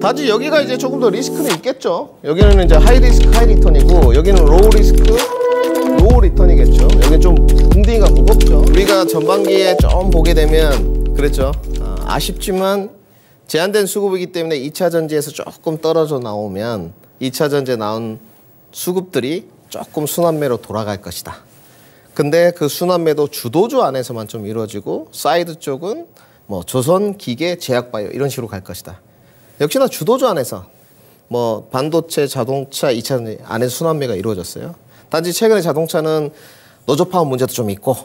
단지 여기가 이제 조금 더 리스크는 있겠죠. 여기는 이제 하이 리스크 하이 리턴이고 여기는 로우 리스크 로우 리턴이겠죠. 여기는 좀 붕딩이가 무겁죠. 우리가 전반기에 좀 보게 되면 그랬죠. 아쉽지만 제한된 수급이기 때문에 2차 전지에서 조금 떨어져 나오면 2차 전지에 나온 수급들이 조금 순환매로 돌아갈 것이다. 근데 그 순환매도 주도주 안에서만 좀 이루어지고 사이드 쪽은 뭐 조선, 기계, 제약바이오 이런 식으로 갈 것이다. 역시나 주도주 안에서 뭐 반도체, 자동차, 2차 전지 안에서 순환매가 이루어졌어요. 단지 최근에 자동차는 노조 파업 문제도 좀 있고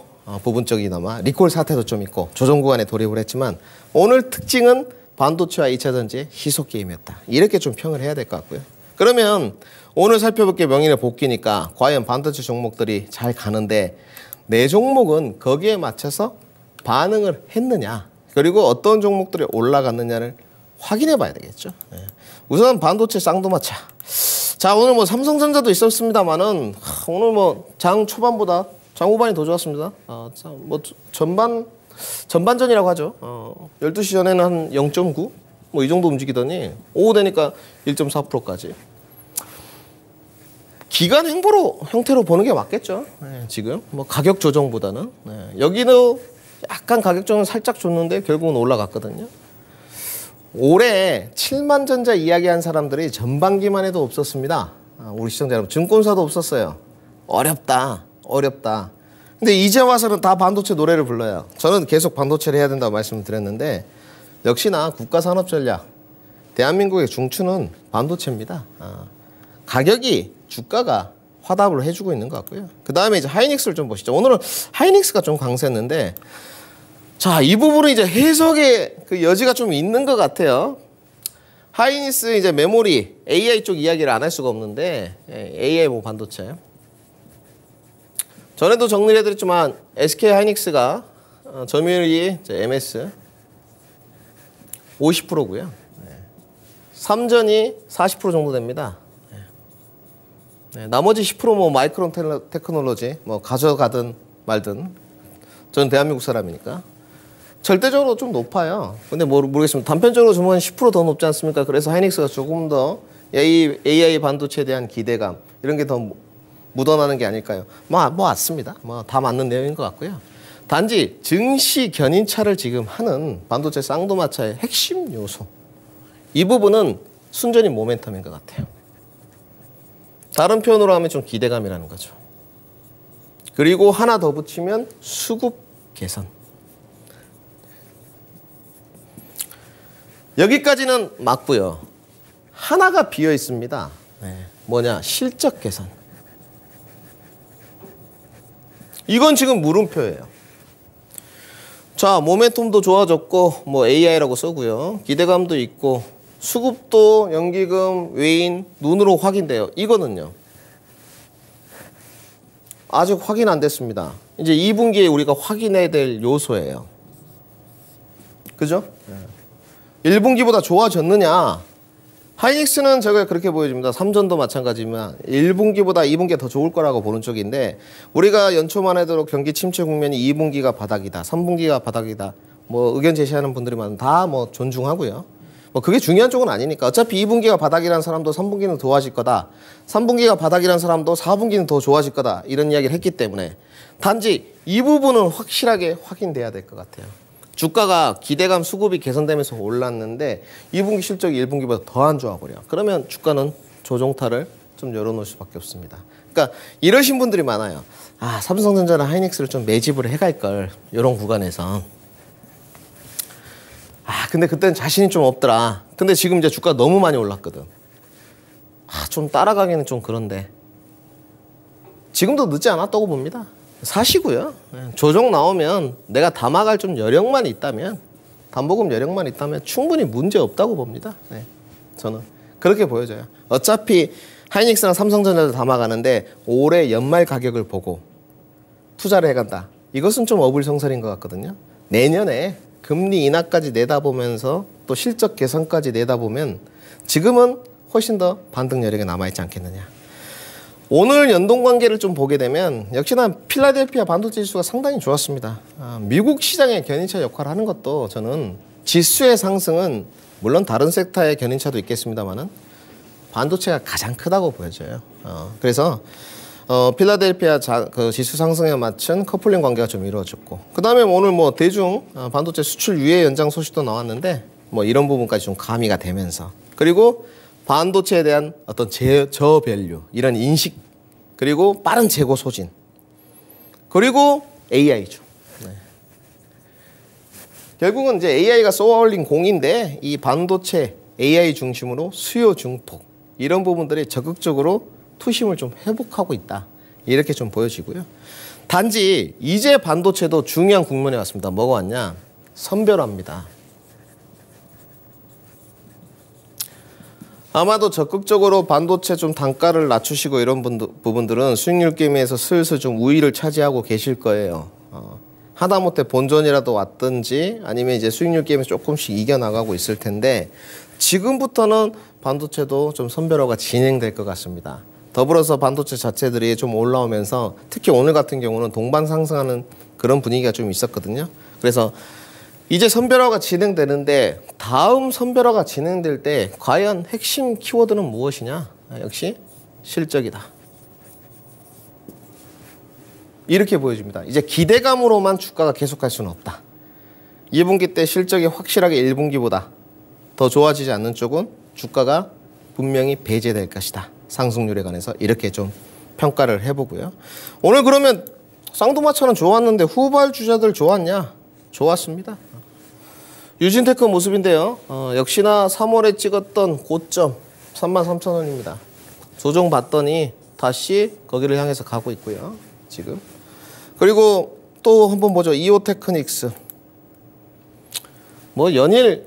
부분적이나마 리콜 사태도 좀 있고 조정 구간에 돌입을 했지만 오늘 특징은 반도체와 2차 전지의 희소 게임이었다. 이렇게 좀 평을 해야 될 것 같고요. 그러면 오늘 살펴볼 게 명인의 복귀니까 과연 반도체 종목들이 잘 가는데 내 종목은 거기에 맞춰서 반응을 했느냐 그리고 어떤 종목들이 올라갔느냐를 확인해 봐야 되겠죠. 우선 반도체 쌍두마차. 자, 오늘 뭐 삼성전자도 있었습니다만은 오늘 뭐 장 초반보다 장 후반이 더 좋았습니다. 뭐 전반전이라고 하죠. 12시 전에는 한 0.9? 뭐 이 정도 움직이더니 오후 되니까 1.4%까지. 기간 형태로 보는 게 맞겠죠. 지금 뭐 가격 조정보다는. 여기도 약간 가격 조정 살짝 줬는데 결국은 올라갔거든요. 올해 7만 전자 이야기한 사람들이 전반기만 해도 없었습니다. 우리 시청자 여러분, 증권사도 없었어요. 어렵다. 근데 이제 와서는 다 반도체 노래를 불러요. 저는 계속 반도체를 해야 된다고 말씀을 드렸는데 역시나 국가산업전략, 대한민국의 중추는 반도체입니다. 가격이 주가가 화답을 해주고 있는 것 같고요. 그 다음에 이제 하이닉스를 좀 보시죠. 오늘은 하이닉스가 좀 강세했는데 자, 이 부분은 이제 해석의 그 여지가 좀 있는 것 같아요. 하이닉스 이제 메모리, AI 쪽 이야기를 안 할 수가 없는데 AI 뭐 반도체. 전에도 정리를 해드렸지만 SK 하이닉스가 점유율이 MS 50%고요. 삼전이 40% 정도 됩니다. 나머지 10% 뭐 마이크론 테크놀로지 뭐 가져가든 말든 저는 대한민국 사람이니까 절대적으로 좀 높아요. 근데 모르겠습니다. 단편적으로 좀 한 10% 더 높지 않습니까? 그래서 하이닉스가 조금 더 AI 반도체에 대한 기대감 이런 게 더 묻어나는 게 아닐까요? 뭐 맞습니다. 뭐 다 맞는 내용인 것 같고요. 단지 증시 견인차를 지금 하는 반도체 쌍두마차의 핵심 요소 이 부분은 순전히 모멘텀인 것 같아요. 다른 표현으로 하면 좀 기대감이라는 거죠. 그리고 하나 더 붙이면 수급 개선. 여기까지는 맞고요. 하나가 비어 있습니다. 뭐냐? 실적 개선. 이건 지금 물음표예요. 자, 모멘텀도 좋아졌고 뭐 AI라고 쓰고요. 기대감도 있고 수급도 연기금, 외인 눈으로 확인돼요. 이거는요. 아직 확인 안 됐습니다. 이제 2분기에 우리가 확인해야 될 요소예요. 그죠? 1분기보다 좋아졌느냐? 하이닉스는 제가 그렇게 보여집니다. 삼전도 마찬가지지만 1분기보다 2분기가 더 좋을 거라고 보는 쪽인데 우리가 연초만 해도 경기 침체 국면이 2분기가 바닥이다. 3분기가 바닥이다. 뭐 의견 제시하는 분들이 많은 다 뭐 존중하고요. 뭐 그게 중요한 쪽은 아니니까. 어차피 2분기가 바닥이라는 사람도 3분기는 좋아질 거다. 3분기가 바닥이라는 사람도 4분기는 더 좋아질 거다. 이런 이야기를 했기 때문에 단지 이 부분은 확실하게 확인돼야 될 것 같아요. 주가가 기대감 수급이 개선되면서 올랐는데 2분기 실적이 1분기보다 더 안 좋아버려. 그러면 주가는 조정타를 좀 열어놓을 수밖에 없습니다. 그러니까 이러신 분들이 많아요. 아, 삼성전자나 하이닉스를 좀 매집을 해갈 걸. 이런 구간에서. 아, 근데 그때는 자신이 좀 없더라. 근데 지금 이제 주가가 너무 많이 올랐거든. 아, 좀 따라가기는 좀 그런데. 지금도 늦지 않았다고 봅니다. 사시고요. 조정 나오면 내가 담아갈 좀 여력만 있다면, 담보금 여력만 있다면 충분히 문제 없다고 봅니다. 저는 그렇게 보여져요. 어차피 하이닉스랑 삼성전자도 담아가는데 올해 연말 가격을 보고 투자를 해간다. 이것은 좀 어불성설인 것 같거든요. 내년에 금리 인하까지 내다보면서 또 실적 개선까지 내다보면 지금은 훨씬 더 반등 여력이 남아있지 않겠느냐. 오늘 연동관계를 좀 보게 되면 역시나 필라델피아 반도체 지수가 상당히 좋았습니다. 미국 시장의 견인차 역할을 하는 것도 저는 지수의 상승은 물론 다른 섹터의 견인차도 있겠습니다만은 반도체가 가장 크다고 보여져요. 그래서 필라델피아 그 지수 상승에 맞춘 커플링 관계가 좀 이루어졌고, 그 다음에 오늘 뭐 대중 반도체 수출 유예 연장 소식도 나왔는데 뭐 이런 부분까지 좀 가미가 되면서, 그리고 반도체에 대한 어떤 저밸류 이런 인식, 그리고 빠른 재고 소진, 그리고 AI죠. 네. 결국은 이제 AI가 쏘아올린 공인데 이 반도체 AI 중심으로 수요 증폭 이런 부분들이 적극적으로 투심을 좀 회복하고 있다, 이렇게 좀 보여지고요. 단지 이제 반도체도 중요한 국면에 왔습니다. 뭐가 왔냐? 선별화입니다. 아마도 적극적으로 반도체 좀 단가를 낮추시고 이런 부분들은 수익률 게임에서 슬슬 좀 우위를 차지하고 계실 거예요. 하다못해 본전이라도 왔든지 아니면 이제 수익률 게임에서 조금씩 이겨나가고 있을 텐데, 지금부터는 반도체도 좀 선별화가 진행될 것 같습니다. 더불어서 반도체 자체들이 좀 올라오면서 특히 오늘 같은 경우는 동반 상승하는 그런 분위기가 좀 있었거든요. 그래서 이제 선별화가 진행되는데, 다음 선별화가 진행될 때 과연 핵심 키워드는 무엇이냐? 역시 실적이다. 이렇게 보여집니다. 이제 기대감으로만 주가가 계속할 수는 없다. 2분기 때 실적이 확실하게 1분기보다 더 좋아지지 않는 쪽은 주가가 분명히 배제될 것이다. 상승률에 관해서 이렇게 좀 평가를 해보고요. 오늘 그러면 쌍두마차는 좋았는데 후발주자들 좋았냐? 좋았습니다. 유진테크 모습인데요. 역시나 3월에 찍었던 고점 33,000원입니다. 조정 받더니 다시 거기를 향해서 가고 있고요. 지금. 그리고 또 한번 보죠. 이오테크닉스. 뭐 연일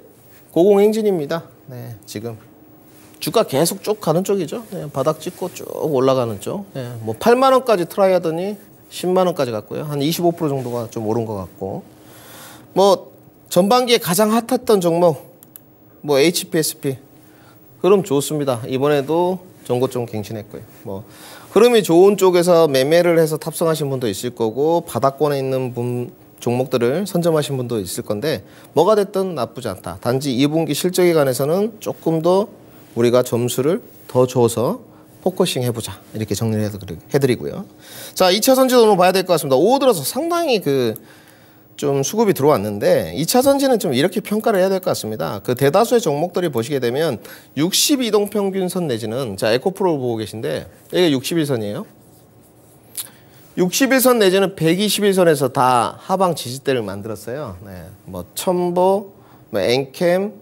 고공행진입니다. 네, 지금 주가 계속 쭉 가는 쪽이죠. 네, 바닥 찍고 쭉 올라가는 쪽. 네, 뭐 8만 원까지 트라이 하더니 10만 원까지 갔고요. 한 25% 정도가 좀 오른 것 같고. 뭐 전반기에 가장 핫했던 종목 뭐 HPSP 흐름 좋습니다. 이번에도 전고점 갱신했고요. 뭐 흐름이 좋은 쪽에서 매매를 해서 탑승하신 분도 있을 거고, 바닥권에 있는 종목들을 선점하신 분도 있을 건데, 뭐가 됐든 나쁘지 않다. 단지 2분기 실적에 관해서는 조금 더 우리가 점수를 더 줘서 포커싱 해보자, 이렇게 정리를 해드리고요. 자, 2차 전지도 오늘 봐야 될 것 같습니다. 오후 들어서 상당히 좀 수급이 들어왔는데 2차 전지는 좀 이렇게 평가를 해야 될 것 같습니다. 그 대다수의 종목들이 보시게 되면 62동 평균선 내지는, 자, 에코프로를 보고 계신데 이게 61선이에요. 61선 내지는 121선에서 다 하방 지지대를 만들었어요. 네, 뭐 첨보, 뭐 엔캠,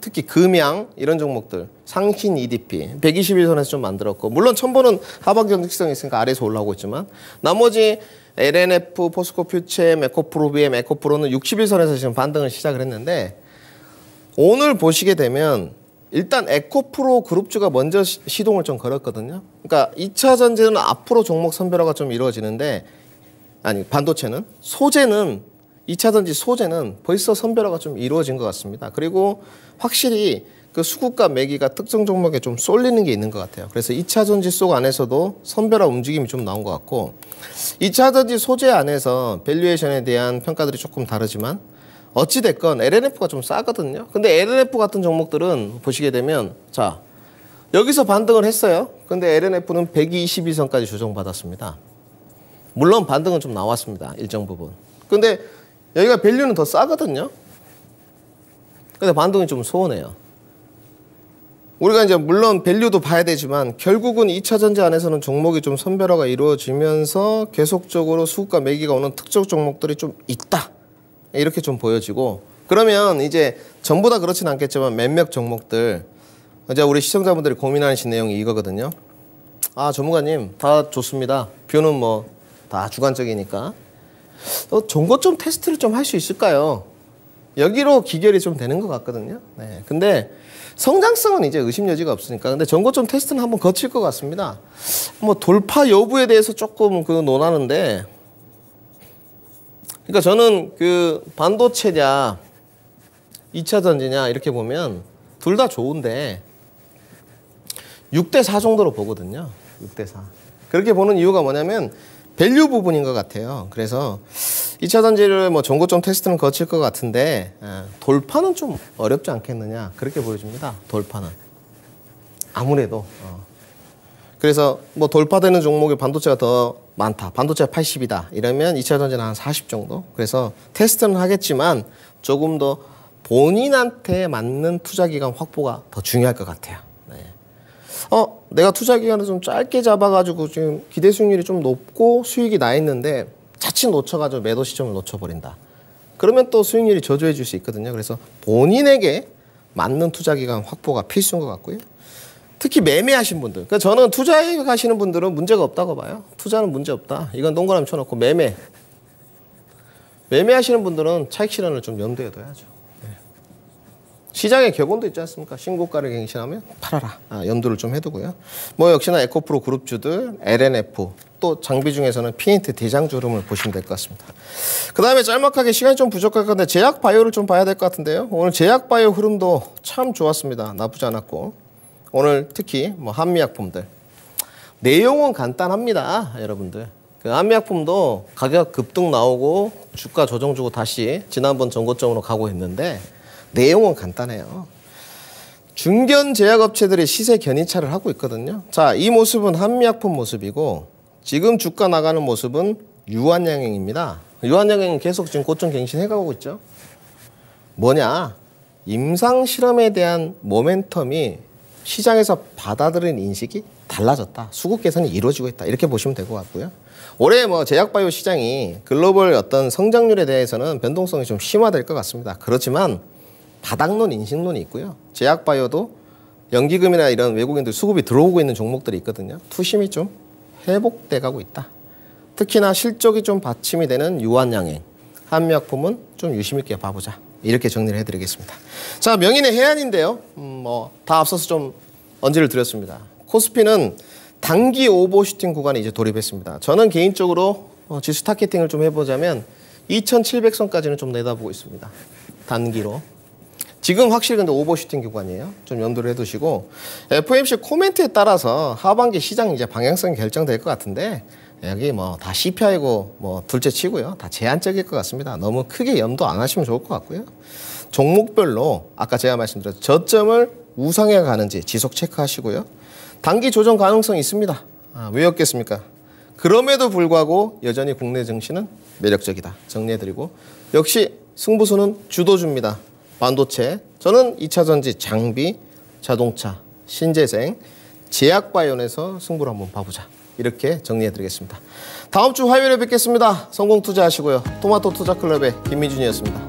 특히 금양 이런 종목들, 상신 EDP 121선에서 좀 만들었고, 물론 첨보는 하방 경직성이 있으니까 아래에서 올라오고 있지만 나머지 LNF, 포스코 퓨체, 에코프로 BM, 에코프로는 61선에서 지금 반등을 시작을 했는데, 오늘 보시게 되면 일단 에코프로 그룹주가 먼저 시동을 좀 걸었거든요. 그러니까 2차 전지는 앞으로 종목 선별화가 좀 이루어지는데, 아니 반도체는, 소재는 2차 전지 소재는 벌써 선별화가 좀 이루어진 것 같습니다. 그리고 확실히 그 수급과 매기가 특정 종목에 좀 쏠리는 게 있는 것 같아요. 그래서 2차 전지 속 안에서도 선별화 움직임이 좀 나온 것 같고, 2차 전지 소재 안에서 밸류에이션에 대한 평가들이 조금 다르지만 어찌됐건 LNF가 좀 싸거든요. 근데 LNF 같은 종목들은 보시게 되면, 자, 여기서 반등을 했어요. 근데 LNF는 122선까지 조정받았습니다. 물론 반등은 좀 나왔습니다. 일정 부분. 근데 여기가 밸류는 더 싸거든요. 근데 반등이 좀 소원해요. 우리가 이제 물론 밸류도 봐야 되지만 결국은 2차 전지 안에서는 종목이 좀 선별화가 이루어지면서 계속적으로 수급과 매기가 오는 특정 종목들이 좀 있다, 이렇게 좀 보여지고, 그러면 이제 전부 다 그렇진 않겠지만 몇몇 종목들, 이제 우리 시청자분들이 고민하시는 내용이 이거거든요. 아, 전문가님 다 좋습니다. 뷰는 뭐 다 주관적이니까 전고점 테스트를 좀 할 수 있을까요? 여기로 기결이 좀 되는 것 같거든요. 네, 근데 성장성은 이제 의심 여지가 없으니까. 근데 전고점 테스트는 한번 거칠 것 같습니다. 뭐 돌파 여부에 대해서 조금 논하는데, 그러니까 저는 그 반도체냐 2차 전지냐 이렇게 보면 둘 다 좋은데 6대4 정도로 보거든요. 6대4. 그렇게 보는 이유가 뭐냐면 밸류 부분인 것 같아요. 그래서 2차 전지를 뭐 전고점 테스트는 거칠 것 같은데 돌파는 좀 어렵지 않겠느냐 그렇게 보여집니다. 돌파는 아무래도 그래서 뭐 돌파되는 종목이 반도체가 더 많다. 반도체가 80이다. 이러면 2차 전지는 한 40 정도. 그래서 테스트는 하겠지만 조금 더 본인한테 맞는 투자 기간 확보가 더 중요할 것 같아요. 네. 내가 투자 기간을 좀 짧게 잡아가지고 지금 기대 수익률이 좀 높고 수익이 나 있는데 자칫 놓쳐가지고 매도 시점을 놓쳐버린다. 그러면 또 수익률이 저조해질 수 있거든요. 그래서 본인에게 맞는 투자 기간 확보가 필수인 것 같고요. 특히 매매하신 분들. 그러니까 저는 투자에 가시는 분들은 문제가 없다고 봐요. 투자는 문제 없다. 이건 동그라미 쳐놓고 매매하시는 분들은 차익 실현을 좀 염두에 둬야죠. 네. 시장의 격언도 있지 않습니까? 신고가를 갱신하면 팔아라. 염두를 좀 해두고요. 뭐 역시나 에코프로 그룹주들, LNF, 또 장비 중에서는 P&T 대장주 흐름을 보시면 될 것 같습니다. 그 다음에 짤막하게 시간이 좀 부족할 건데 제약바이오를 좀 봐야 될 것 같은데요. 오늘 제약바이오 흐름도 참 좋았습니다. 나쁘지 않았고. 오늘 특히 뭐 한미약품들 내용은 간단합니다. 여러분들 그 한미약품도 가격 급등 나오고 주가 조정 주고 다시 지난번 전고점으로 가고 있는데 내용은 간단해요. 중견 제약업체들이 시세 견인차를 하고 있거든요. 자, 이 모습은 한미약품 모습이고 지금 주가 나가는 모습은 유한양행입니다. 유한양행은 계속 지금 고점 갱신해가고 있죠. 뭐냐? 임상실험에 대한 모멘텀이 시장에서 받아들이는 인식이 달라졌다. 수급 개선이 이루어지고 있다. 이렇게 보시면 될 것 같고요. 올해 뭐 제약바이오 시장이 글로벌 어떤 성장률에 대해서는 변동성이 좀 심화될 것 같습니다. 그렇지만 바닥론, 인식론이 있고요. 제약바이오도 연기금이나 이런 외국인들 수급이 들어오고 있는 종목들이 있거든요. 투심이 좀 회복돼 가고 있다. 특히나 실적이 좀 받침이 되는 유한양행, 한미약품은 좀 유심 있게 봐보자. 이렇게 정리를 해드리겠습니다. 자, 명인의 해안인데요. 다 앞서서 좀 언지를 드렸습니다. 코스피는 단기 오버슈팅 구간에 이제 돌입했습니다. 저는 개인적으로 지수 타겟팅을 좀 해보자면 2,700선까지는 좀 내다보고 있습니다. 단기로. 지금 확실히 근데 오버슈팅 구간이에요. 좀 염두를 해두시고 FOMC 코멘트에 따라서 하반기 시장 이제 방향성이 결정될 것 같은데 여기 뭐 다 CPI고 뭐 둘째 치고요. 다 제한적일 것 같습니다. 너무 크게 염두 안 하시면 좋을 것 같고요. 종목별로 아까 제가 말씀드렸죠. 저점을 우상향 가는지 지속 체크하시고요. 단기 조정 가능성이 있습니다. 왜 없겠습니까? 그럼에도 불구하고 여전히 국내 증시는 매력적이다. 정리해드리고 역시 승부수는 주도주입니다. 반도체, 저는 2차 전지, 장비, 자동차, 신재생, 제약바이온에서 승부를 한번 봐보자. 이렇게 정리해드리겠습니다. 다음 주 화요일에 뵙겠습니다. 성공 투자하시고요. 토마토 투자클럽의 김미준이었습니다.